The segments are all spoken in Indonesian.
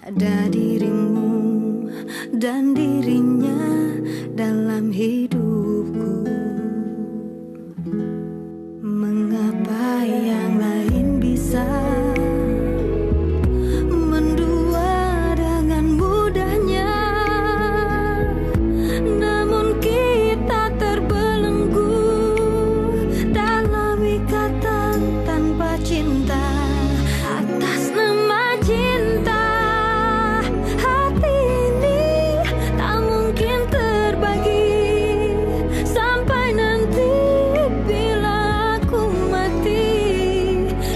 Ada dirimu dan dirinya dalam hidupku. Mengapa yang lain bisa mendua dengan mudahnya, namun kita terbelenggu dalam ikatan tanpa cinta. Atas nama cinta, hati ini tak mungkin terbagi sampai nanti bila aku mati.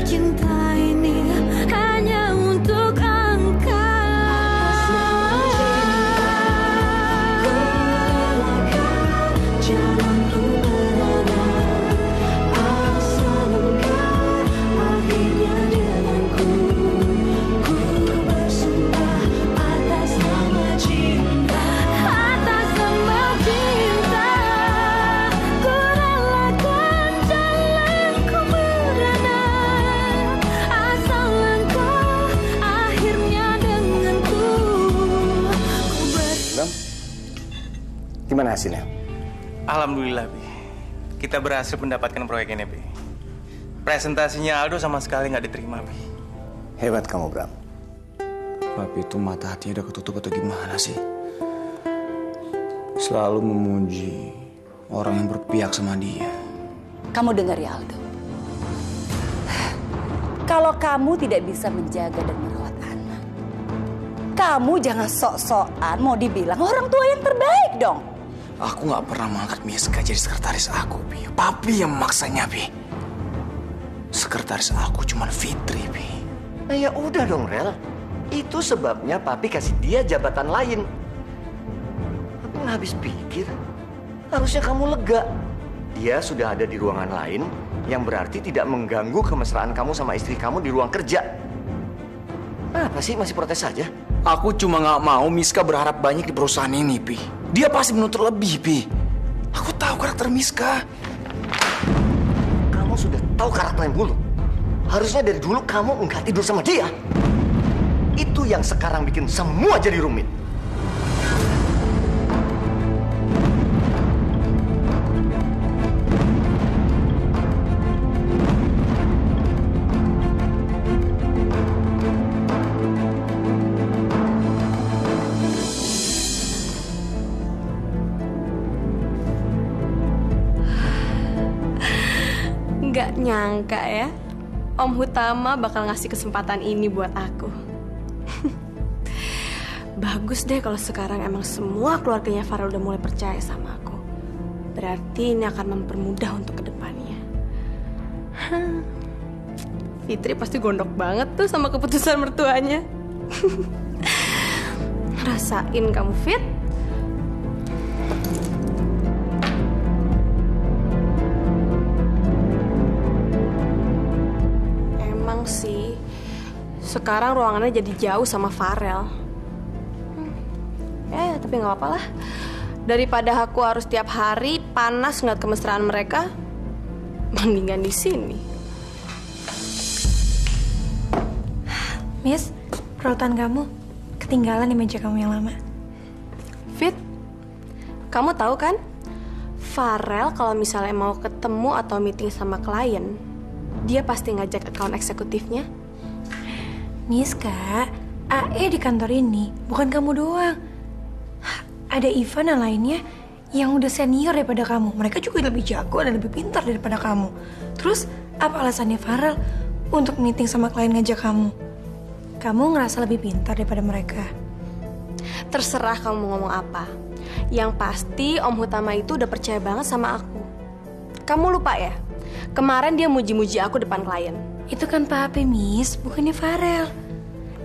Cinta ini hanya untuk engkau. Jalanku berada asal engkau akhirnya denganku. Ku bersumpah atas nama cinta, atas nama cinta. Ku relakan jalanku berada asal engkau akhirnya denganku. Bram, gimana hasilnya? Alhamdulillah, Bi. Kita berhasil mendapatkan proyek ini, Bi. Presentasinya Aldo sama sekali nggak diterima, Bi. Hebat kamu, Bram. Papi itu mata hatinya udah ketutup atau gimana sih? Selalu memuji orang yang berpihak sama dia. Kamu dengar ya Aldo. Kalau kamu tidak bisa menjaga dan merawat anak, kamu jangan sok-sokan mau dibilang orang tua yang terbaik dong. Aku nggak pernah mengangkat Miska jadi sekretaris aku, Pi. Papi yang memaksanya, Pi. Sekretaris aku cuma Fitri, Pi. Nah ya udah dong, Rel. Itu sebabnya papi kasih dia jabatan lain. Tapi nggak habis pikir. Harusnya kamu lega. Dia sudah ada di ruangan lain yang berarti tidak mengganggu kemesraan kamu sama istri kamu di ruang kerja. Apa sih, masih protes saja? Aku cuma nggak mau Miska berharap banyak di perusahaan ini, Pi. Dia pasti menuntut lebih, Pi. Aku tahu karakter Miska. Kamu sudah tahu karakternya dulu. Harusnya dari dulu kamu nggak tidur sama dia. Itu yang sekarang bikin semua jadi rumit. Nggak nyangka ya, Om Hutama bakal ngasih kesempatan ini buat aku. Bagus deh kalau sekarang emang semua keluarganya Farel udah mulai percaya sama aku. Berarti ini akan mempermudah untuk kedepannya. Fitri pasti gondok banget tuh sama keputusan mertuanya. Rasain kamu, Fit. Emang sih, sekarang ruangannya jadi jauh sama Farel. Tapi nggak apa-apa lah. Daripada aku harus tiap hari panas ngeliat kemesraan mereka, mendingan di sini. Miss, peralatan kamu ketinggalan di meja kamu yang lama. Fit, kamu tahu kan? Farel kalau misalnya mau ketemu atau meeting sama klien, dia pasti ngajak account eksekutifnya. Miss, Kak, AE di kantor ini bukan kamu doang. Ada Ivan dan lainnya yang udah senior daripada kamu. Mereka juga lebih jago dan lebih pintar daripada kamu. Terus, apa alasannya Farel untuk meeting sama klien ngajak kamu? Kamu ngerasa lebih pintar daripada mereka? Terserah kamu mau ngomong apa. Yang pasti Om Hutama itu udah percaya banget sama aku. Kamu lupa ya? Kemarin dia muji-muji aku depan klien. Itu kan Papi, Miss, bukannya Farel.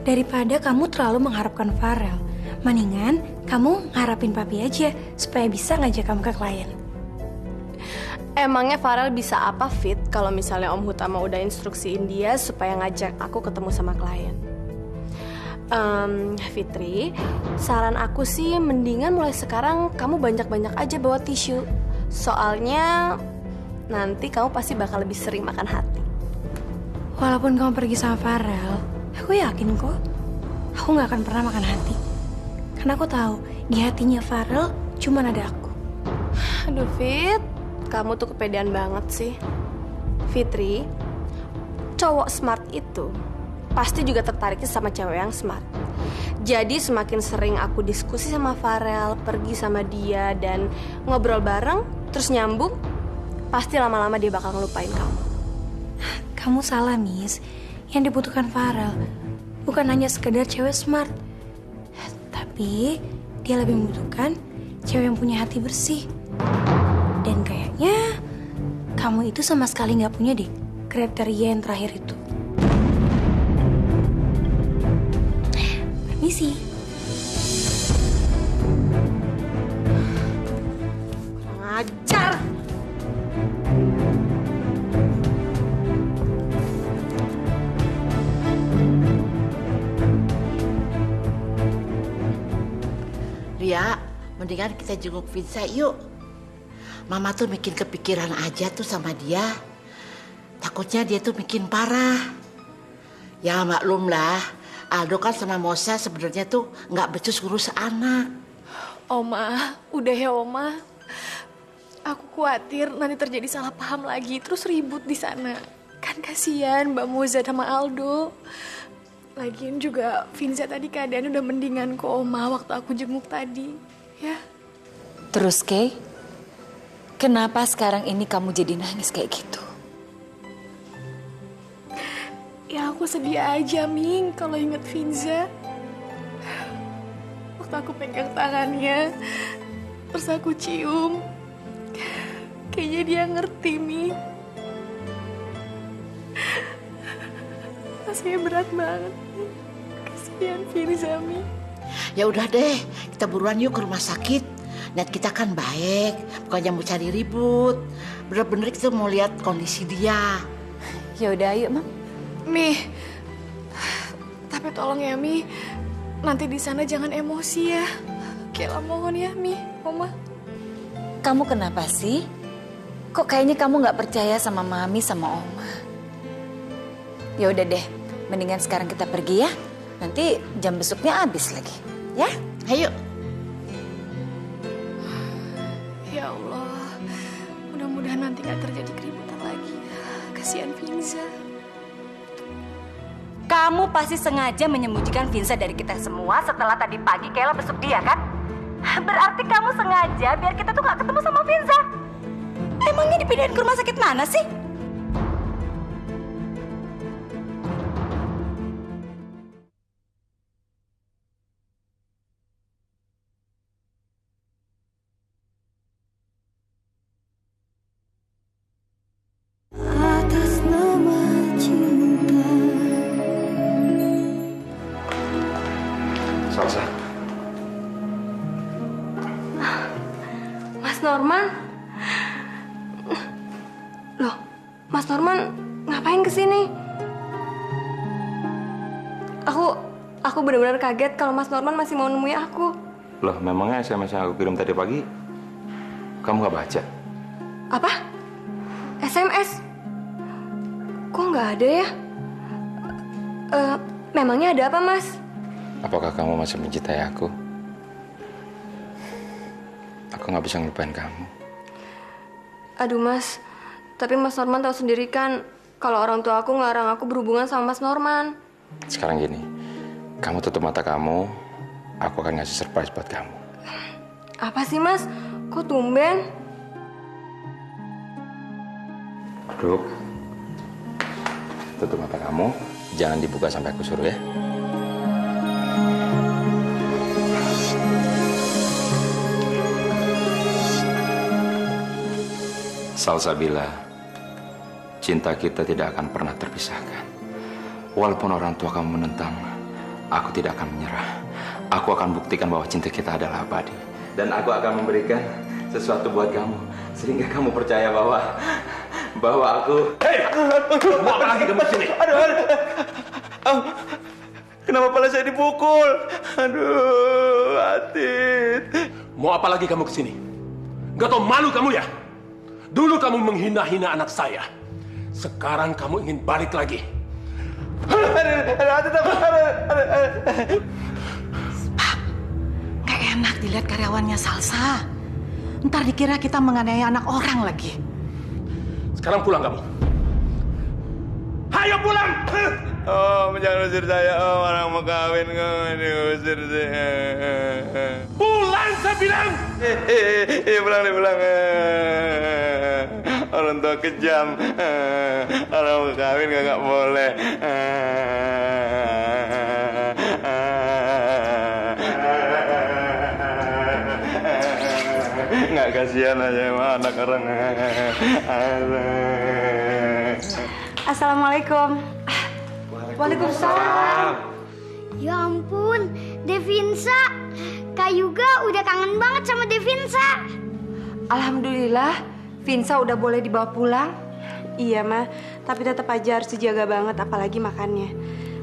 Daripada kamu terlalu mengharapkan Farel, mendingan kamu ngarapin Papi aja supaya bisa ngajak kamu ke klien. Emangnya Farel bisa apa, Fit, kalau misalnya Om Hutama udah instruksiin dia supaya ngajak aku ketemu sama klien? Fitri, saran aku sih mendingan mulai sekarang kamu banyak-banyak aja bawa tisu. Soalnya nanti kamu pasti bakal lebih sering makan hati. Walaupun kamu pergi sama Farel, aku yakin kok aku nggak akan pernah makan hati. Karena aku tahu di hatinya Farel cuma ada aku. Aduh Fit, kamu tuh kepedean banget sih. Fitri, cowok smart itu pasti juga tertariknya sama cewek yang smart. Jadi semakin sering aku diskusi sama Farel, pergi sama dia, dan ngobrol bareng, terus nyambung, pasti lama-lama dia bakal ngelupain kamu. Kamu salah, Miss. Yang dibutuhkan Farel bukan hanya sekedar cewek smart, tapi dia lebih membutuhkan cewek yang punya hati bersih. Dan kayaknya kamu itu sama sekali nggak punya deh kriteria yang terakhir itu. Permisi. Ngajar. Ria, mendingan kita jenguk Vinsa yuk. Mama tuh bikin kepikiran aja tuh sama dia. Takutnya dia tuh bikin parah. Ya maklum lah, Aldo kan sama Mosa sebenarnya tuh nggak becus ngurus anak. Oma, udah ya Oma. Aku khawatir nanti terjadi salah paham lagi, terus ribut di sana. Kan kasihan Mbak Moza sama Aldo. Lagian juga Vinza tadi keadaan udah mendingan kok Oma waktu aku jenguk tadi. Ya. Terus Kay, kenapa sekarang ini kamu jadi nangis kayak gitu? Ya aku sedih aja Ming kalau inget Vinza. Waktu aku pegang tangannya, terus aku cium. Kayaknya dia ngerti Ming. Rasanya berat banget. Kasihan Vinza Ming. Ya udah deh, kita buruan yuk ke rumah sakit. Niat kita kan baik, bukannya mau cari ribut. Bener-bener kita mau lihat kondisi dia. Ya udah, ayo, Mam. Mi, tapi tolong ya Mi, nanti di sana jangan emosi ya. Kela mohon ya Mi, Oma. Kamu kenapa sih? Kok kayaknya kamu nggak percaya sama Mami sama Oma? Ya udah deh, mendingan sekarang kita pergi ya. Nanti jam besuknya habis lagi, ya? Ayo. Ya Allah, mudah-mudahan nanti nggak terjadi keributan lagi. Kasihan Vinza. Kamu pasti sengaja menyembunyikan Vinza dari kita semua setelah tadi pagi Kayla besuk dia, kan? Berarti kamu sengaja biar kita tuh gak ketemu sama Vinza. Emangnya dipindahin ke rumah sakit mana sih? Atas nama cinta. Salsa. Mas Norman? Loh, Mas Norman ngapain kesini? Aku benar-benar kaget kalau Mas Norman masih mau nemui aku. Loh, memangnya SMS yang aku kirim tadi pagi kamu nggak baca? Apa? SMS? Kok nggak ada ya? Memangnya ada apa, Mas? Apakah kamu masih mencintai aku? Aku nggak bisa ngelupain kamu. Aduh, Mas. Tapi Mas Norman tahu sendiri kan kalau orang tua aku ngelarang aku berhubungan sama Mas Norman. Sekarang gini, kamu tutup mata kamu, aku akan ngasih surprise buat kamu. Apa sih, Mas? Kok tumben? Duduk. Tutup mata kamu, jangan dibuka sampai aku suruh ya. Salsabila, cinta kita tidak akan pernah terpisahkan. Walaupun orang tua kamu menentang, aku tidak akan menyerah. Aku akan buktikan bahwa cinta kita adalah abadi. Dan aku akan memberikan sesuatu buat kamu, sehingga kamu percaya bahwa aku... Hei! Mau apa lagi kamu sini? Aduh. Kenapa kepala saya dipukul? Aduh, Atit. Mau apa lagi kamu kesini? Gak tau malu kamu ya? Dulu kamu menghina-hina anak saya. Sekarang kamu ingin balik lagi. Hah? Pak, nggak enak dilihat karyawannya Salsa. Ntar dikira kita menganiaya anak orang lagi. Sekarang pulang kamu. Ayo pulang! Om, jangan usir saya, Om. Orang mau kawin kok diusir saya. Pulang, saya bilang! Iya, pulang deh, pulang. Orang tua kejam. Orang mau kawin nggak boleh. Nggak kasihan aja sama anak orang. Assalamualaikum. Waalaikumsalam. Ya ampun, Devinsa. Kak Yuga udah kangen banget sama Devinsa. Alhamdulillah, Vinsa udah boleh dibawa pulang. Iya, Ma. Tapi tetap aja harus dijaga banget, apalagi makannya.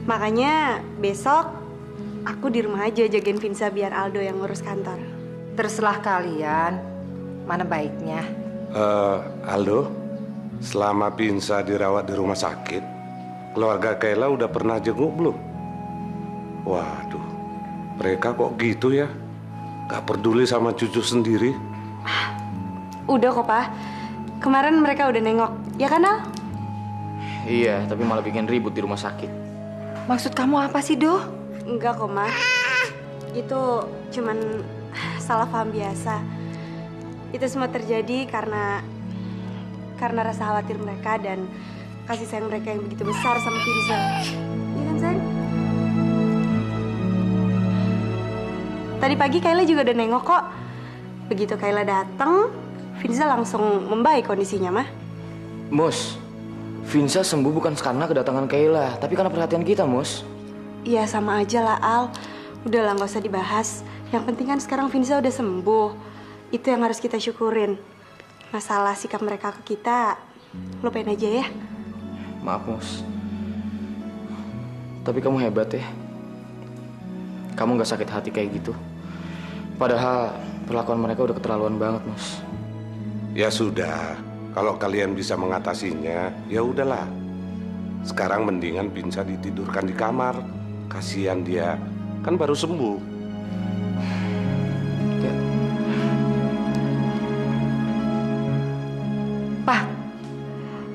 Makanya besok aku di rumah aja jagain Vinsa biar Aldo yang ngurus kantor. Terserah kalian, mana baiknya. Aldo, selama Vinsa dirawat di rumah sakit, keluarga Kayla udah pernah jenguk belum? Waduh, mereka kok gitu ya? Gak peduli sama cucu sendiri? Udah kok, Pak. Kemarin mereka udah nengok, ya kan, Al? Iya, tapi malah bikin ribut di rumah sakit. Maksud kamu apa sih, Do? Enggak kok, Ma. Itu cuman salah paham biasa. Itu semua terjadi karena rasa khawatir mereka dan kasih sayang mereka yang begitu besar sama Vinsa. Iya kan, sayang? Tadi pagi Kayla juga udah nengok kok. Begitu Kayla datang, Vinsa langsung membaik kondisinya, Mah. Mus, Vinsa sembuh bukan karena kedatangan Kayla, tapi karena perhatian kita, Mus. Iya, sama aja lah, Al. Udah lah, nggak usah dibahas. Yang penting kan sekarang Vinsa udah sembuh. Itu yang harus kita syukurin. Masalah sikap mereka ke kita, lupain aja ya. Maaf, Mus. Tapi kamu hebat ya. Kamu nggak sakit hati kayak gitu. Padahal perlakuan mereka udah keterlaluan banget, Mus. Ya sudah, kalau kalian bisa mengatasinya, ya udahlah. Sekarang mendingan Vinsa ditidurkan di kamar. Kasihan dia, kan baru sembuh. Ya. Pak,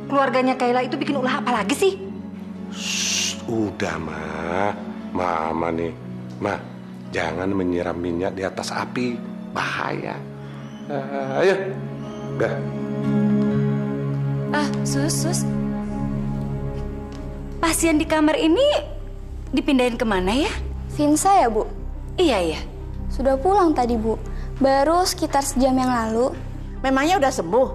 keluarganya Kayla itu bikin ulah apa lagi sih? Shh, udah, Ma. Mama nih. Ma, jangan menyiram minyak di atas api. Bahaya. Ayo. Udah. Sus. Pasien di kamar ini dipindahin kemana ya? Vinsa ya, Bu? Iya. Sudah pulang tadi, Bu. Baru sekitar sejam yang lalu. Memangnya udah sembuh?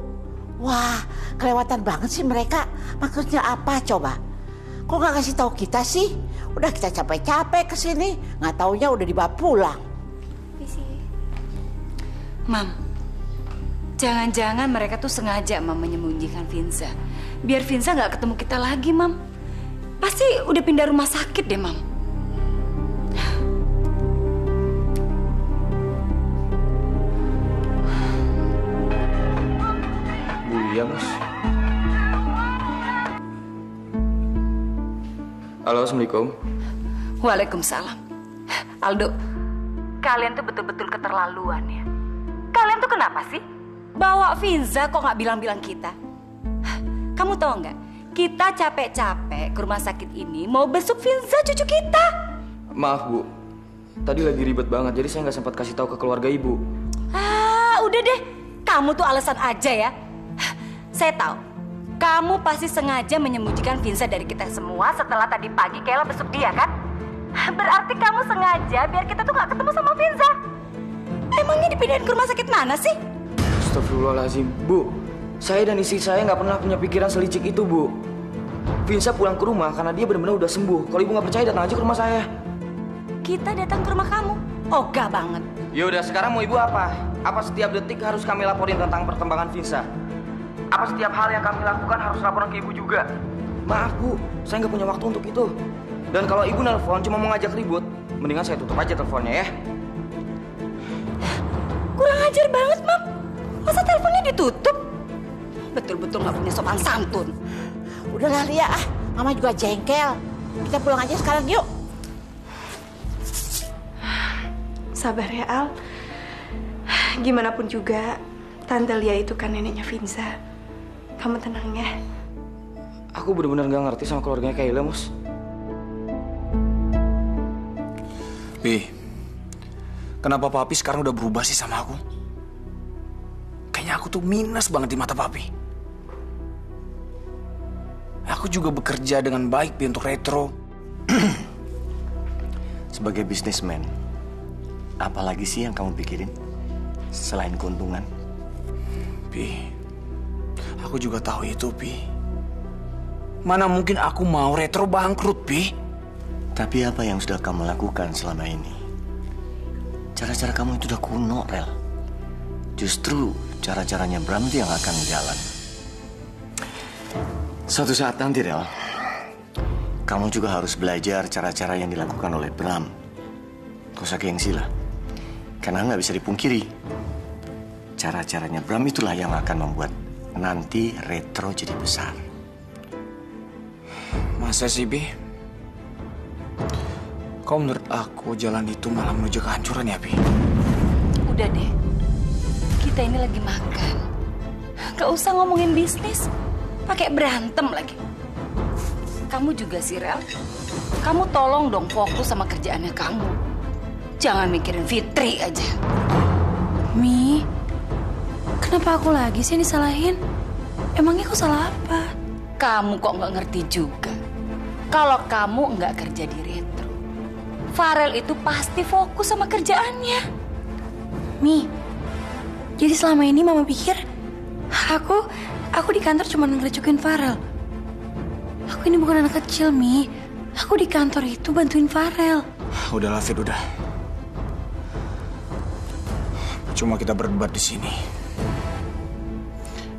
Wah, kelewatan banget sih mereka. Maksudnya apa coba? Kok nggak kasih tahu kita sih? Udah kita capek-capek kesini, nggak taunya udah dibawa pulang. Mam, jangan-jangan mereka tuh sengaja Mam menyembunyikan Vinsa. Biar Vinsa nggak ketemu kita lagi, Mam. Pasti udah pindah rumah sakit deh, Mam. Bu Lia, Mus. Halo, Assalamualaikum. Waalaikumsalam. Aldo, kalian tuh betul-betul keterlaluan ya. Kalian tuh kenapa sih? Bawa Vinsa kok nggak bilang-bilang kita? Kamu tahu nggak? Kita capek-capek ke rumah sakit ini mau besuk Vinsa cucu kita. Maaf, Bu. Tadi lagi ribet banget, jadi saya nggak sempat kasih tahu ke keluarga Ibu. Udah deh. Kamu tuh alasan aja ya. Saya tahu. Kamu pasti sengaja menyembunyikan Vinsa dari kita semua setelah tadi pagi Kayla besuk dia, kan? Berarti kamu sengaja biar kita tuh nggak ketemu sama Vinsa. Emangnya dipindahin ke rumah sakit mana sih? Astagfirullahaladzim, Bu. Saya dan istri saya nggak pernah punya pikiran selicik itu, Bu. Vinsa pulang ke rumah karena dia benar-benar udah sembuh. Kalau Ibu nggak percaya, datang aja ke rumah saya. Kita datang ke rumah kamu? Oga banget. Ya udah, sekarang mau Ibu apa? Apa setiap detik harus kami laporin tentang perkembangan Vinsa? Apa setiap hal yang kami lakukan harus laporan ke Ibu juga? Maaf, Bu. Saya nggak punya waktu untuk itu. Dan kalau Ibu nelpon cuma mau ngajak ribut, mendingan saya tutup aja teleponnya ya. Kurang ajar banget, Mam. Masa teleponnya ditutup? Betul-betul nggak punya sopan santun. Udahlah, Lia. Mama juga jengkel. Kita pulang aja sekarang yuk. Sabar ya Al. Gimana pun juga, Tante Lia itu kan neneknya Vinza. Kamu tenang ya. Aku benar-benar gak ngerti sama keluarganya Kayla, Mus. Pi, kenapa Papi sekarang udah berubah sih sama aku? Kayaknya aku tuh minus banget di mata Papi. Aku juga bekerja dengan baik Pi untuk Retro. Sebagai bisnismen, apalagi sih yang kamu pikirin selain keuntungan? Pi, aku juga tahu itu, Pi. Mana mungkin aku mau Retro bangkrut, Pi? Tapi apa yang sudah kamu lakukan selama ini? Cara-cara kamu itu udah kuno, Rel. Justru cara-caranya Bram itu yang akan jalan. Suatu saat nanti, Rel, kamu juga harus belajar cara-cara yang dilakukan oleh Bram. Gak usah gengsi lah. Karena nggak bisa dipungkiri, cara-caranya Bram itulah yang akan membuat nanti Retro jadi besar. Masa sih, Pi? Kau menurut aku jalan itu malah menuju kehancuran ya, Pi? Udah deh, kita ini lagi makan. Gak usah ngomongin bisnis, pakai berantem lagi. Kamu juga sih, Rel. Kamu tolong dong fokus sama kerjaannya kamu. Jangan mikirin Fitri aja. Mi, kenapa aku lagi sih yang disalahin? Emangnya aku salah apa? Kamu kok nggak ngerti juga. Kalau kamu nggak kerja di Retro, Farel itu pasti fokus sama kerjaannya. Mi, jadi selama ini mama pikir aku di kantor cuma ngerecokin Farel. Aku ini bukan anak kecil, Mi. Aku di kantor itu bantuin Farel. Udahlah, Fit, udah. Cuma kita berdebat di sini.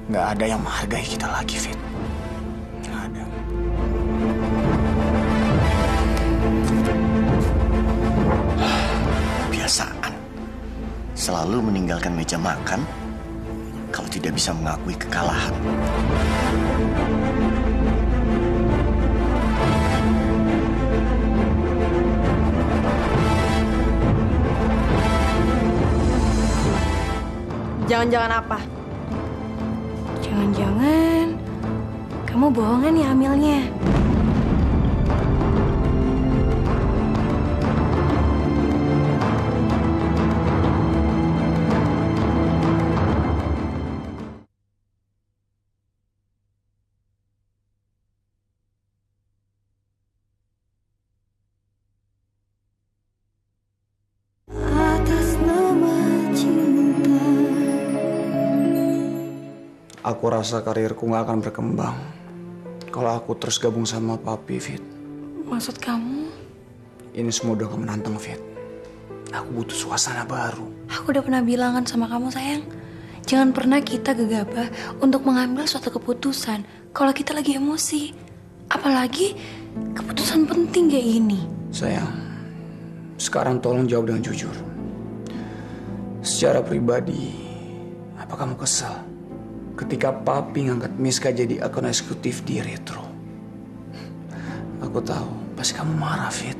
Nggak ada yang menghargai kita lagi, Fit. Nggak ada. Kebiasaan. Selalu meninggalkan meja makan kalau tidak bisa mengakui kekalahan. Jangan-jangan apa? Jangan-jangan kamu bohongan ya hamilnya? Aku rasa karirku nggak akan berkembang kalau aku terus gabung sama Papi, Fit. Maksud kamu? Ini semua udah gak menantang, Fit. Aku butuh suasana baru. Aku udah pernah bilang kan sama kamu, sayang. Jangan pernah kita gegabah untuk mengambil suatu keputusan kalau kita lagi emosi. Apalagi keputusan penting kayak ini. Sayang, sekarang tolong jawab dengan jujur. Secara pribadi, apa kamu kesal ketika Papi ngangkat Miska jadi akun eksekutif di Retro? Aku tahu, pasti kamu marah, Fit.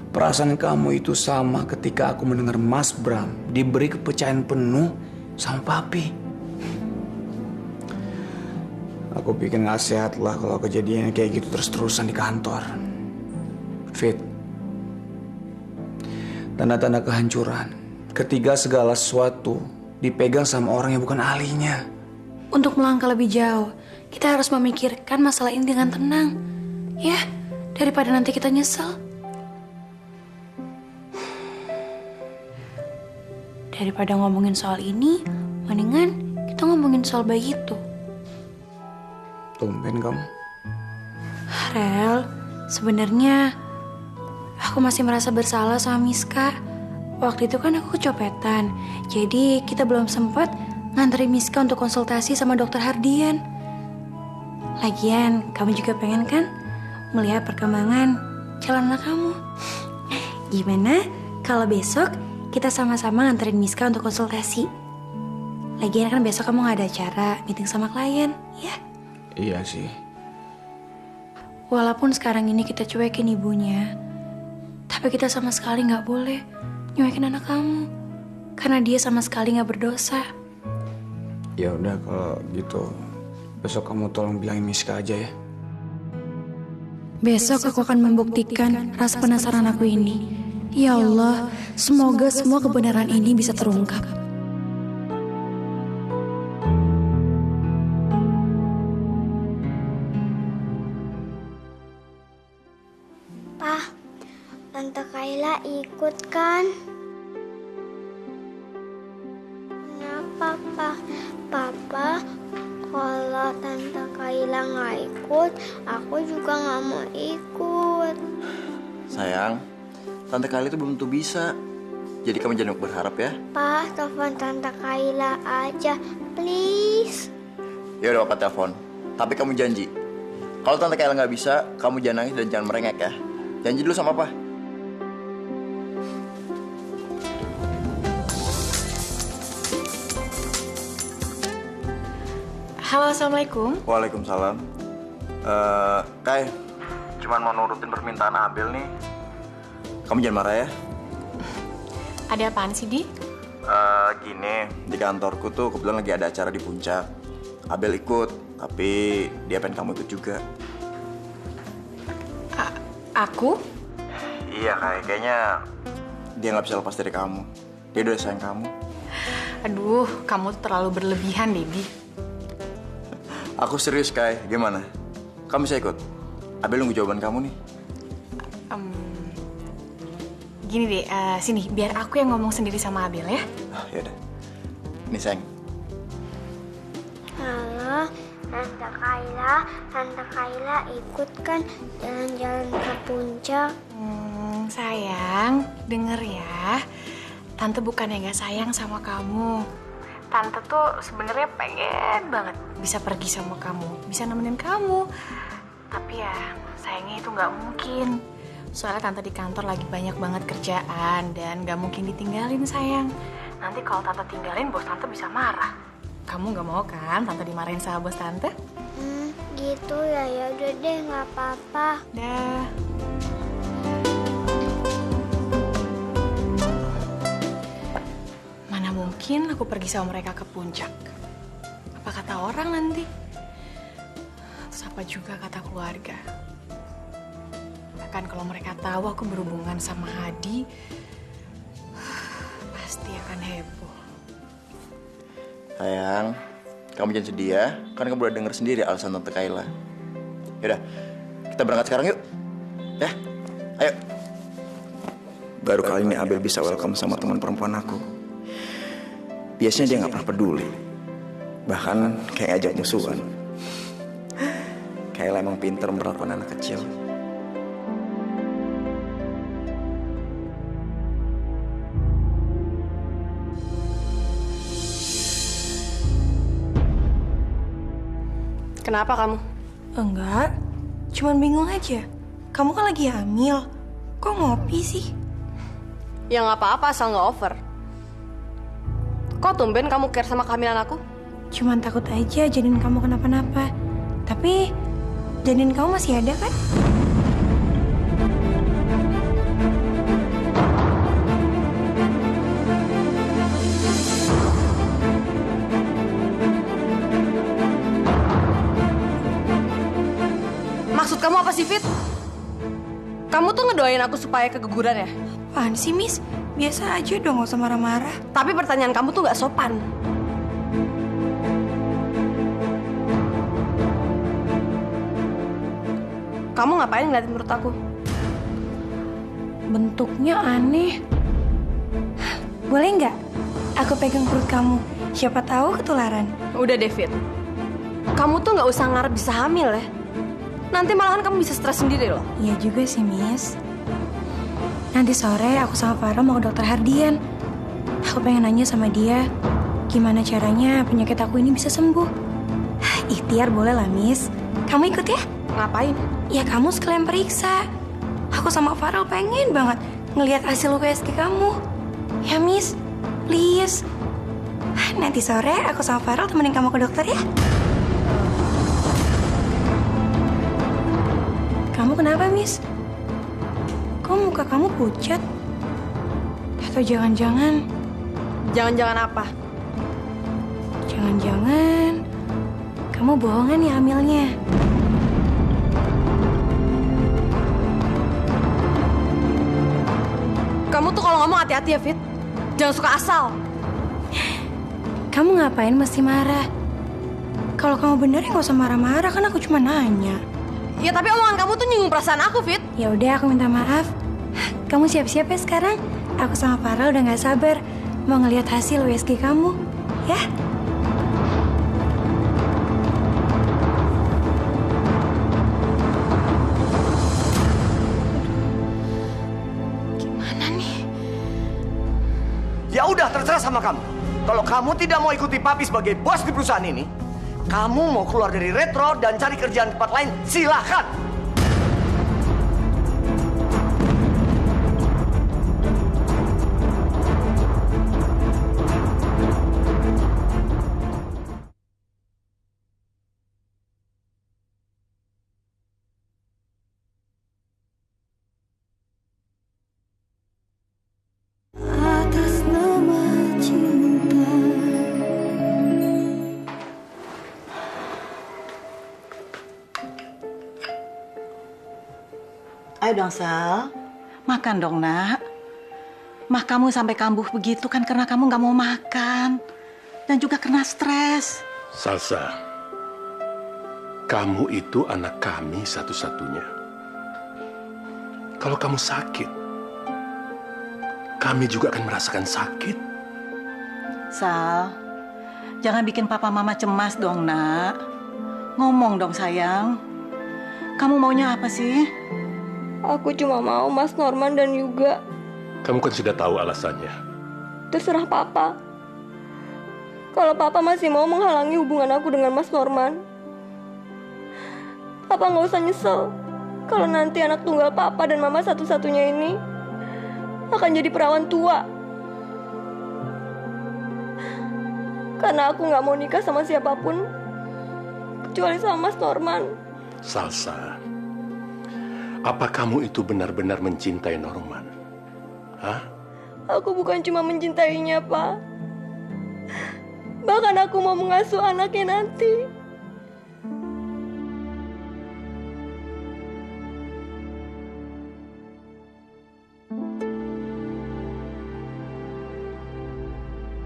Perasaan kamu itu sama ketika aku mendengar Mas Bram diberi kepercayaan penuh sama Papi. Aku pikir gak sehat lah kalau kejadian kayak gitu terus-terusan di kantor. Fit, tanda-tanda kehancuran ketika segala sesuatu dipegang sama orang yang bukan ahlinya. Untuk melangkah lebih jauh, kita harus memikirkan masalah ini dengan tenang. Ya, daripada nanti kita nyesel. Daripada ngomongin soal ini, mendingan kita ngomongin soal bayi itu. Tumben kamu. Rel, sebenarnya aku masih merasa bersalah sama Miska. Waktu itu kan aku kecopetan, jadi kita belum sempat nganterin Miska untuk konsultasi sama dokter Hardian. Lagian, kamu juga pengen kan melihat perkembangan calon anak kamu. Gimana kalau besok kita sama-sama nganterin Miska untuk konsultasi? Lagian kan besok kamu gak ada acara meeting sama klien, ya? Iya sih. Walaupun sekarang ini kita cuekin ibunya, tapi kita sama sekali nggak boleh nyuekin anak kamu. Karena dia sama sekali nggak berdosa. Ya udah kalau gitu, besok kamu tolong bilangin Miska aja ya. Besok aku akan membuktikan rasa penasaran aku ini. Ya Allah, semoga semua kebenaran ini bisa terungkap. Pak, Tante Kayla ikut kan? Kenapa, Pak? Papa, kalau Tante Kayla nggak ikut, aku juga nggak mau ikut. Sayang, Tante Kayla itu belum tentu bisa. Jadi kamu jangan berharap ya. Pak, telepon Tante Kayla aja, please. Ya udah Papa telepon. Tapi kamu janji, kalau Tante Kayla nggak bisa, kamu jangan nangis dan jangan merengek ya. Janji dulu sama Papa. Halo, Assalamualaikum. Waalaikumsalam. Kai, cuman mau nurutin permintaan Abel nih. Kamu jangan marah ya. Ada apaan sih, Di? Gini, di kantorku tuh kebetulan lagi ada acara di puncak. Abel ikut, tapi dia pengen kamu ikut juga. Aku? Iya, kayaknya dia nggak bisa lepas dari kamu. Dia udah sayang kamu. Aduh, kamu terlalu berlebihan, Dedi. Aku serius, Kai. Gimana? Kamu bisa ikut? Abel nunggu jawaban kamu nih. Gini deh, sini, biar aku yang ngomong sendiri sama Abel ya. Yaudah. Nih, sayang. Halo, Tante Kayla ikut kan jalan-jalan ke puncak? Sayang, denger ya. Tante bukannya nggak sayang sama kamu. Tante tuh sebenarnya pengen banget bisa pergi sama kamu, bisa nemenin kamu. Tapi ya, sayangnya itu nggak mungkin. Soalnya Tante di kantor lagi banyak banget kerjaan dan nggak mungkin ditinggalin, sayang. Nanti kalau Tante tinggalin, bos Tante bisa marah. Kamu nggak mau kan Tante dimarahin sama bos Tante? Gitu ya, ya udah deh, nggak apa-apa. Dah. Mana mungkin aku pergi sama mereka ke puncak? Apa kata orang nanti? Terus apa juga kata keluarga? Bahkan kalau mereka tahu aku berhubungan sama Hadi, pasti akan heboh. Sayang, kamu jangan sedih ya. Kan kamu udah denger sendiri alasan Tante Kayla. Yaudah, kita berangkat sekarang yuk. Ya, ayo. Baru kali ini Abel bisa welcome sama teman perempuan aku. Biasanya dia nggak pernah peduli. Bahkan kayak ngajak musuhan. Kayla emang pinter memperlakukan anak kecil. Kenapa kamu? Enggak, cuman bingung aja. Kamu kan lagi hamil, kok ngopi sih? Ya nggak apa-apa, asal nggak over. Kok tumben kamu care sama kehamilan aku? Cuman takut aja janin kamu kenapa-napa. Tapi janin kamu masih ada kan? Maksud kamu apa sih, Fit? Kamu tuh ngedoain aku supaya keguguran ya? Apaan sih, Miss? Biasa aja dong, gak usah marah-marah. Tapi pertanyaan kamu tuh gak sopan. Kamu ngapain ngeliatin perut aku? Bentuknya aneh. Boleh nggak? Aku pegang perut kamu. Siapa tahu ketularan. Udah, David. Kamu tuh nggak usah ngarep bisa hamil ya. Nanti malahan kamu bisa stres sendiri loh. Iya juga sih, Miss. Nanti sore aku sama Farah mau ke dokter Hardian. Aku pengen nanya sama dia, gimana caranya penyakit aku ini bisa sembuh. Ikhtiar boleh lah, Miss. Kamu ikut ya? Ngapain? Ya kamu sekalian periksa. Aku sama Farel pengen banget ngelihat hasil USG kamu. Ya, Miss. Please. Nanti sore aku sama Farel temenin kamu ke dokter ya. Kamu kenapa, Miss? Kok muka kamu pucat? Atau jangan-jangan... Jangan-jangan apa? Jangan-jangan kamu bohongan ya hamilnya? Kamu tuh kalau ngomong hati-hati ya, Fit. Jangan suka asal. Kamu ngapain mesti marah? Kalau kamu bener ya nggak usah marah-marah, kan aku cuma nanya. Ya tapi omongan kamu tuh nyinggung perasaan aku, Fit. Ya udah, aku minta maaf. Kamu siap-siap ya sekarang? Aku sama Farel udah nggak sabar mau ngelihat hasil USG kamu, ya? Gimana nih? Ya udah, terserah sama kamu. Kalau kamu tidak mau ikuti papi sebagai bos di perusahaan ini, kamu mau keluar dari Retro dan cari kerjaan tempat lain, silahkan. Atas nama cinta. Ayo dong, Sal. Makan dong, nak. Mah kamu sampai kambuh begitu kan karena kamu nggak mau makan. Dan juga kena stres. Salsa, kamu itu anak kami satu-satunya. Kalau kamu sakit, kami juga akan merasakan sakit. Sal, jangan bikin papa mama cemas dong, nak. Ngomong dong, sayang. Kamu maunya apa sih? Aku cuma mau Mas Norman dan Yuga. Kamu kan sudah tahu alasannya. Terserah Papa. Kalau Papa masih mau menghalangi hubungan aku dengan Mas Norman, Papa nggak usah nyesel. Kalau nanti anak tunggal Papa dan Mama satu-satunya ini akan jadi perawan tua. Karena aku nggak mau nikah sama siapapun kecuali sama Mas Norman. Salsa, apa kamu itu benar-benar mencintai Norman? Hah? Aku bukan cuma mencintainya, Pak. Bahkan aku mau mengasuh anaknya nanti.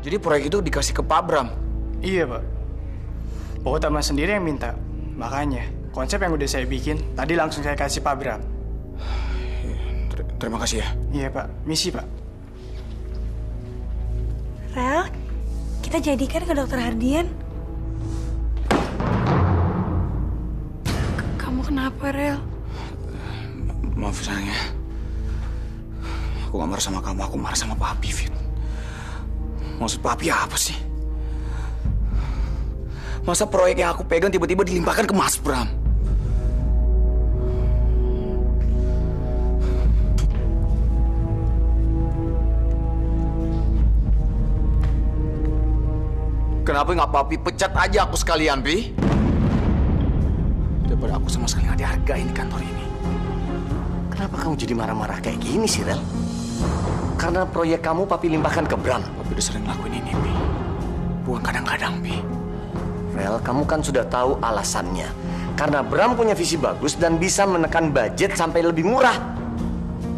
Jadi proyek itu dikasih ke Pak Bram? Iya, Pak. Pak Utama sendiri yang minta. Makanya, konsep yang udah saya bikin, tadi langsung saya kasih Pak Bram. Terima kasih ya. Iya, Pak. Misi, Pak. Rel, kita jadikan ke Dokter Hardian. Kamu kenapa, Rel? Maaf sayang ya. Aku gak marah sama kamu, aku marah sama Papi, Fit. Maksud Papi apa sih? Masa proyek yang aku pegang tiba-tiba dilimpahkan ke Mas Bram? Kenapa nggak Papi pecat aja aku sekalian, Pi? Daripada aku sama sekali nggak dihargain di kantor ini. Kenapa kamu jadi marah-marah kayak gini sih, Rel? Karena proyek kamu Papi limpahkan ke Bram. Papi udah sering lakuin ini, Pi. Bukan kadang-kadang, Pi. Rel, kamu kan sudah tahu alasannya. Karena Bram punya visi bagus dan bisa menekan budget sampai lebih murah.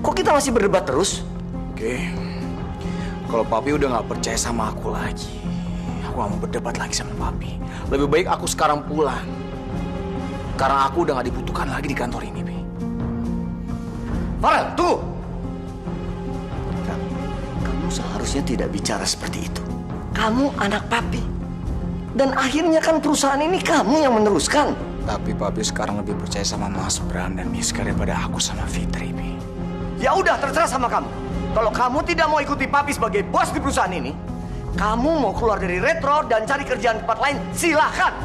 Kok kita masih berdebat terus? Oke. Kalau Papi udah nggak percaya sama aku lagi, aku gak mau berdebat lagi sama Papi. Lebih baik aku sekarang pulang. Karena aku udah gak dibutuhkan lagi di kantor ini, Pi. Farel, tunggu! Kamu seharusnya tidak bicara seperti itu. Kamu anak Papi. Dan akhirnya kan perusahaan ini kamu yang meneruskan. Tapi Papi sekarang lebih percaya sama Mas Bram dan Miska daripada aku sama Fitri, Pi. Ya udah, terserah sama kamu. Kalau kamu tidak mau ikuti Papi sebagai bos di perusahaan ini, kamu mau keluar dari Retro dan cari kerjaan tempat lain, silahkan.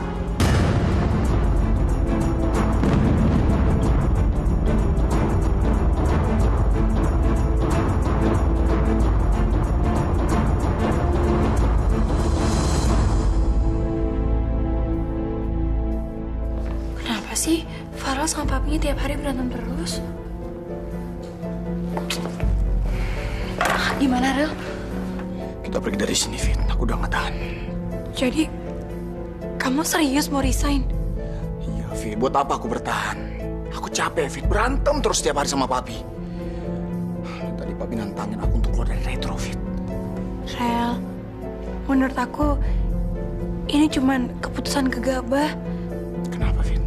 Kenapa sih Farel sama Papi suami tiap hari berantem terus. Gimana, Rel? Kita pergi dari sini, Fit. Aku udah nggak tahan. Jadi, kamu serius mau resign? Iya, Fit. Buat apa aku bertahan? Aku capek, Fit. Berantem terus setiap hari sama Papi. Tadi Papi nantangin aku untuk keluar dari Retro, Fit. Rel, menurut aku ini cuman keputusan gegabah. Kenapa, Fit?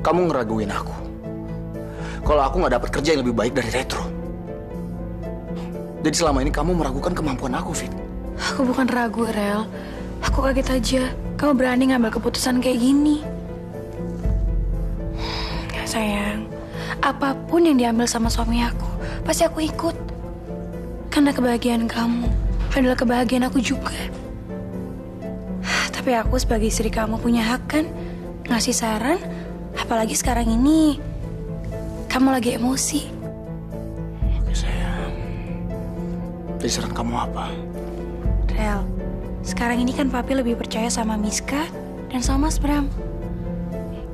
Kamu ngeraguin aku. Kalau aku nggak dapat kerja yang lebih baik dari Retro. Jadi selama ini kamu meragukan kemampuan aku, Fit. Aku bukan ragu, Rel. Aku kaget aja. Kamu berani ngambil keputusan kayak gini. Sayang, apapun yang diambil sama suami aku, pasti aku ikut. Karena kebahagiaan kamu adalah kebahagiaan aku juga. Tapi aku sebagai istri kamu punya hak kan? Ngasih saran, apalagi sekarang ini kamu lagi emosi. Oke, sayang. Jadi saran kamu apa? Rel, sekarang ini kan Papi lebih percaya sama Miska dan sama Mas Bram.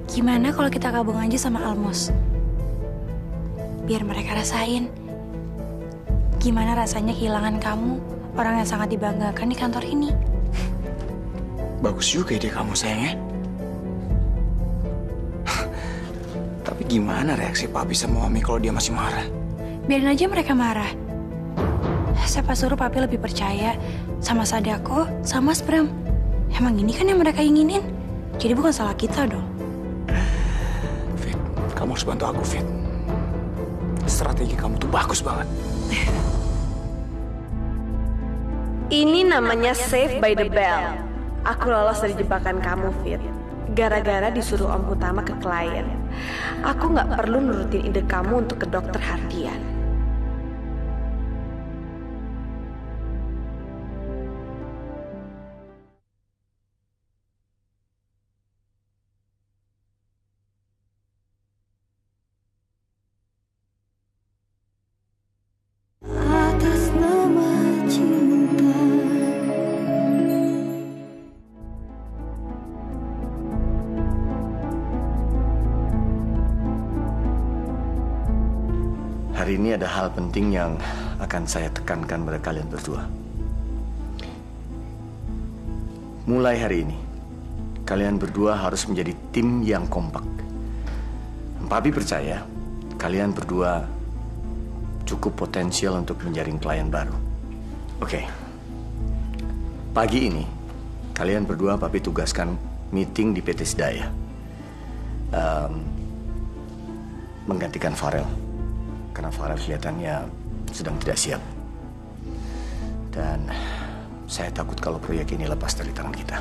Gimana kalau kita gabung aja sama Almos? Biar mereka rasain gimana rasanya kehilangan kamu, orang yang sangat dibanggakan di kantor ini. Bagus juga ide kamu, sayang ya. Tapi gimana reaksi Papi sama Mami kalau dia masih marah? Biarin aja mereka marah. Siapa suruh Papi lebih percaya sama Sadako, sama Mas Bram. Emang ini kan yang mereka inginin. Jadi bukan salah kita dong. Kamu harus bantu aku, Fit. Strategi kamu tuh bagus banget. Ini namanya Save by the Bell. Aku lolos dari jebakan kamu, Fit. Gara-gara disuruh om utama ke klien. Aku nggak perlu nurutin ide kamu untuk ke dokter Hardian. Atas nama cinta. Hari ini ada hal penting yang akan saya tekankan pada kalian berdua. Mulai hari ini, kalian berdua harus menjadi tim yang kompak. Papi percaya kalian berdua cukup potensial untuk menjaring klien baru. Oke. Pagi ini, kalian berdua Papi tugaskan meeting di PT Sedaya. Menggantikan Farel. Karena Farel kelihatannya sedang tidak siap. Dan saya takut kalau proyek ini lepas dari tangan kita.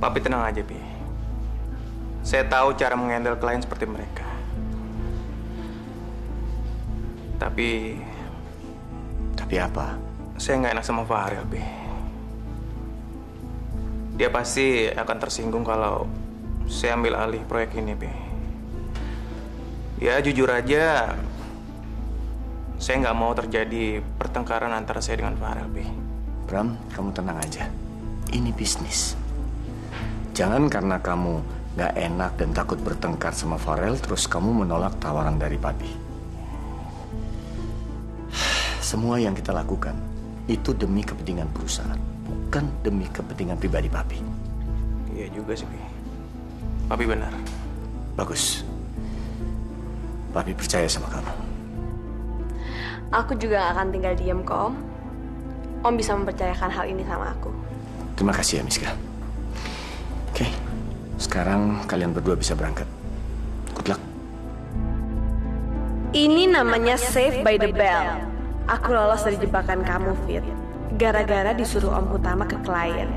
Papi tenang aja, Pi. Saya tahu cara mengendal klien seperti mereka. Tapi apa? Saya nggak enak sama Farel, Pi. Dia pasti akan tersinggung kalau saya ambil alih proyek ini, Pi. Ya jujur aja, saya nggak mau terjadi pertengkaran antara saya dengan Farel, Pi. Bram, kamu tenang aja. Ini bisnis. Jangan karena kamu nggak enak dan takut bertengkar sama Farel, terus kamu menolak tawaran dari Papi. Semua yang kita lakukan itu demi kepentingan perusahaan, bukan demi kepentingan pribadi Papi. Iya juga sih, Pi. Papi benar. Bagus. Papi percaya sama kamu. Aku juga gak akan tinggal diam kok, Om. Om bisa mempercayakan hal ini sama aku. Terima kasih ya, Miska. Oke, sekarang kalian berdua bisa berangkat. Good luck. Ini namanya Save by the Bell. Aku lolos dari jebakan kamu, Fit. Gara-gara disuruh om utama ke klien.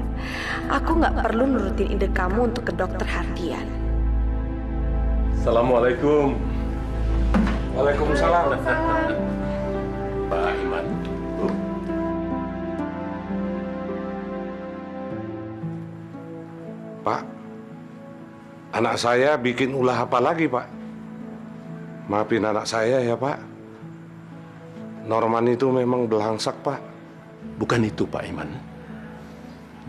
Aku nggak perlu nurutin ide kamu untuk ke dokter Hardian. Assalamualaikum. Waalaikumsalam. Pak Iman. Pak, anak saya bikin ulah apa lagi, Pak? Maafin anak saya ya, Pak. Norman itu memang belangsak, Pak. Bukan itu, Pak Iman.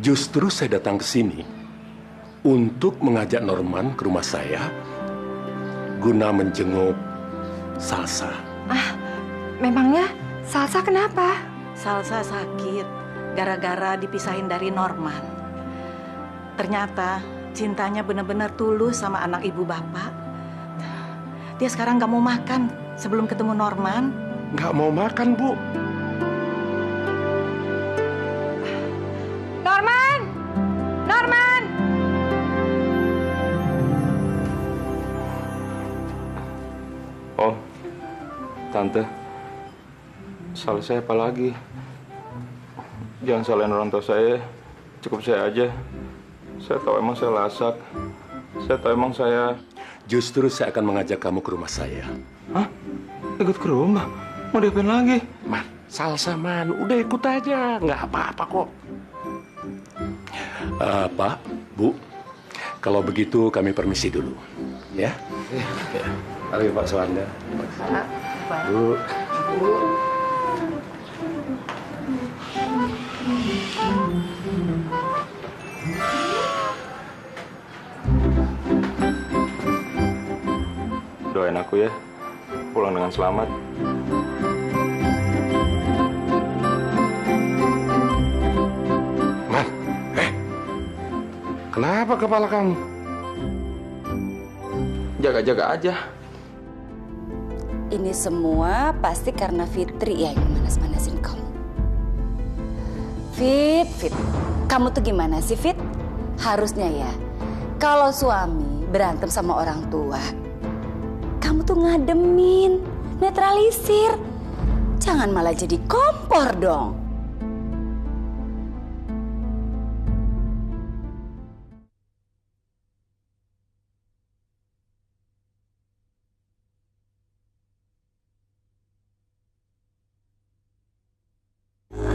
Justru saya datang ke sini untuk mengajak Norman ke rumah saya guna menjenguk Salsa. Memangnya Salsa kenapa? Salsa sakit gara-gara dipisahin dari Norman. Ternyata cintanya benar-benar tulus sama anak ibu bapak. Dia sekarang gak mau makan sebelum ketemu Norman. Nggak mau makan, Bu. Norman! Norman! Om, Tante, salah saya apa lagi? Jangan salahin orang tua saya, cukup saya aja. Saya tahu emang saya lasak. Saya tahu emang saya... Justru saya akan mengajak kamu ke rumah saya. Hah? Ikut ke rumah? Mau diapain lagi? Man, Salsa, Man. Udah ikut aja. Nggak apa-apa kok. Pak, Bu, kalau begitu kami permisi dulu. Ya? Ayo Pak Suwanda. Bu. Doain aku ya, pulang dengan selamat. Man, kenapa kepala kamu? Jaga-jaga aja. Ini semua pasti karena Fitri ya yang manas-manasin kamu. Fit. Kamu tuh gimana sih, Fit? Harusnya ya, kalau suami berantem sama orang tua, kamu tuh ngademin, netralisir. Jangan malah jadi kompor dong.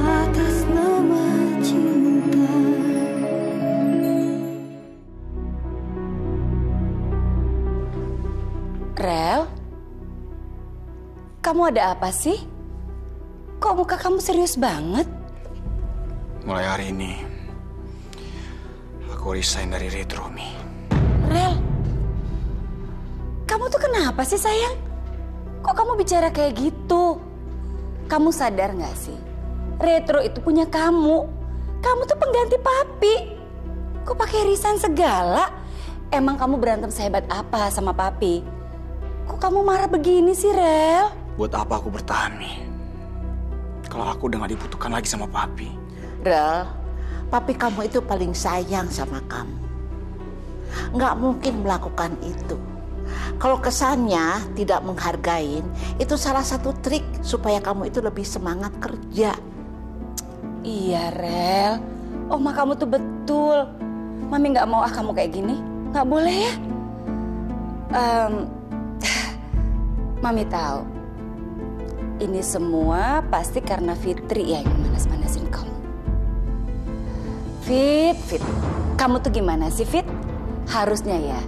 Atas nama cinta. Rel, kamu ada apa sih? Kok muka kamu serius banget? Mulai hari ini, aku resign dari Retro, Mi. Rel, kamu tuh kenapa sih sayang? Kok kamu bicara kayak gitu? Kamu sadar gak sih? Retro itu punya kamu. Kamu tuh pengganti papi. Kok pakai resign segala? Emang kamu berantem sehebat apa sama papi? Kok kamu marah begini sih, Rel? Buat apa aku bertahan, Mi? Kalau aku udah gak dibutuhkan lagi sama papi. Rel, papi kamu itu paling sayang sama kamu. Nggak mungkin melakukan itu. Kalau kesannya tidak menghargain, itu salah satu trik supaya kamu itu lebih semangat kerja. Iya, Rel. Oma kamu tuh betul. Mami nggak mau kamu kayak gini. Nggak boleh ya. Mami tahu. Ini semua pasti karena Fitri ya yang manas-manasin kamu. Fit. Kamu tuh gimana sih, Fit? Harusnya ya,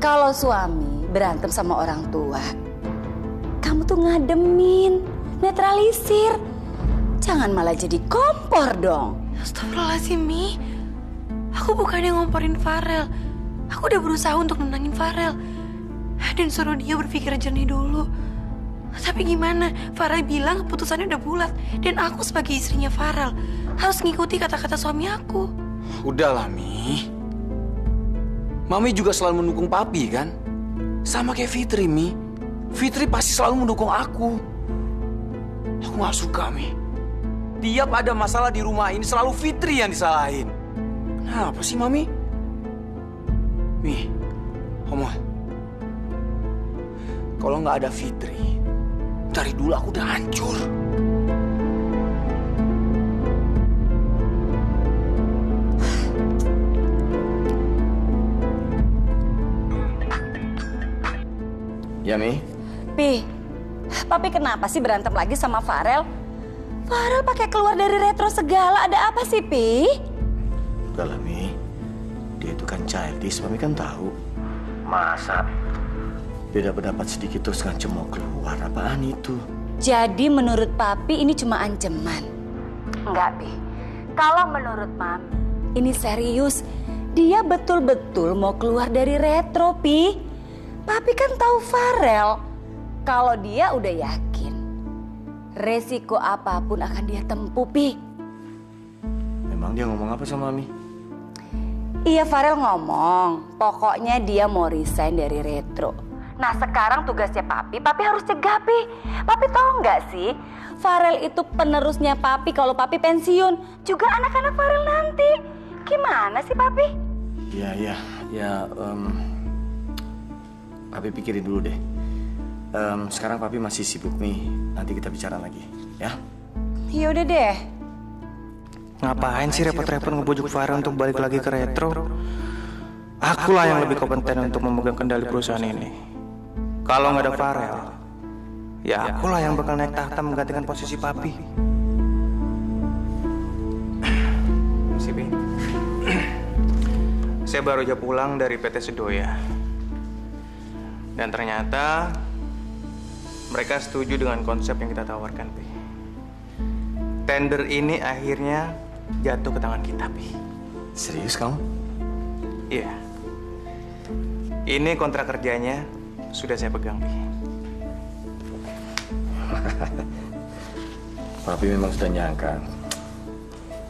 kalau suami berantem sama orang tua, kamu tuh ngademin, netralisir. Jangan malah jadi kompor dong. Astagfirullahaladzim, Mi. Aku bukannya ngomporin Farel. Aku udah berusaha untuk nenangin Farel. Dan suruh dia berpikir jernih dulu. Tapi gimana? Farel bilang keputusannya udah bulat. Dan aku sebagai istrinya Farel harus ngikuti kata-kata suami aku. Udahlah, Mi. Mami juga selalu mendukung papi, kan? Sama kayak Fitri, Mi. Fitri pasti selalu mendukung aku. Aku gak suka, Mi. Tiap ada masalah di rumah ini selalu Fitri yang disalahin. Kenapa sih, Mami? Mi, Oma. Kalau nggak ada Fitri, dari dulu aku udah hancur. Ya, Mi? Pi, papi kenapa sih berantem lagi sama Farel? Farel pakai keluar dari Retro segala. Ada apa sih, Pi? Udah lah, Mi. Dia itu kan childish, Mami kan tahu. Masa beda pendapat sedikit terus ngancem mau keluar, apaan itu? Jadi menurut papi ini cuma ancaman? Enggak, Pi. Kalau menurut Mami, ini serius. Dia betul-betul mau keluar dari Retro, Pi. Papi kan tahu Farel. Kalau dia udah yakin, resiko apapun akan dia tempuh, Pi. Memang dia ngomong apa sama Mami? Iya, Farel ngomong, pokoknya dia mau resign dari Retro. Nah sekarang tugasnya Papi harus cegah, Pi. Papi tahu nggak sih, Farel itu penerusnya Papi kalau Papi pensiun. Juga anak-anak Farel nanti. Gimana sih, Papi? Ya, Papi pikirin dulu deh. Sekarang Papi masih sibuk nih. Nanti kita bicara lagi, ya? Ya udah deh. Ngapain sih repot-repot ngebujuk Farel untuk balik lagi ke Retro? Akulah yang lebih kompeten untuk memegang kendali perusahaan ini. Kalau nggak ada Farel, ya akulah yang bakal naik tahta menggantikan posisi Papi. Sipi. Saya baru aja pulang dari PT Sedoya. Dan ternyata mereka setuju dengan konsep yang kita tawarkan, Pi. Tender ini akhirnya jatuh ke tangan kita, Pi. Serius kamu? Iya. Ini kontrak kerjanya sudah saya pegang, Pi. Papi memang sudah nyangka.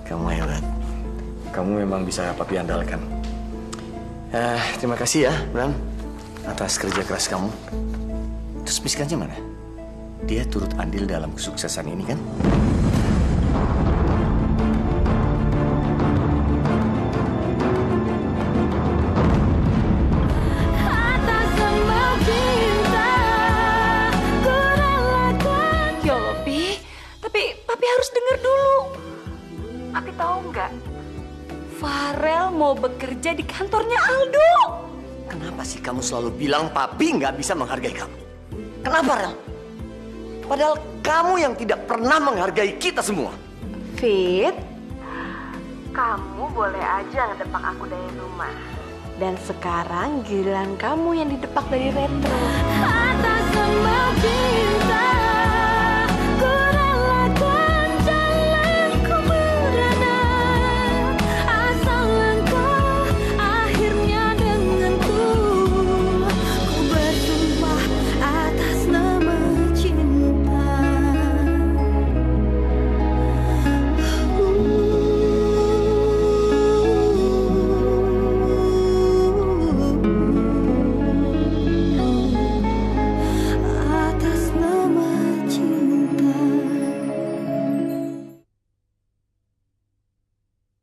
Kamu hebat. Kamu memang bisa Papi andalkan. Terima kasih ya, Bram, atas kerja keras kamu. Terus Miskanya mana? Dia turut andil dalam kesuksesan ini kan? Ya Allah, Pi. Tapi Papi harus dengar dulu. Papi tahu nggak? Farel mau bekerja di kantornya Aldo. Kenapa sih kamu selalu bilang Papi nggak bisa menghargai kamu? Kenapa, Rel? Padahal kamu yang tidak pernah menghargai kita semua. Fit, kamu boleh aja ngedepak aku dari rumah. Dan sekarang giliran kamu yang didepak dari Retro. Atas semua cinta.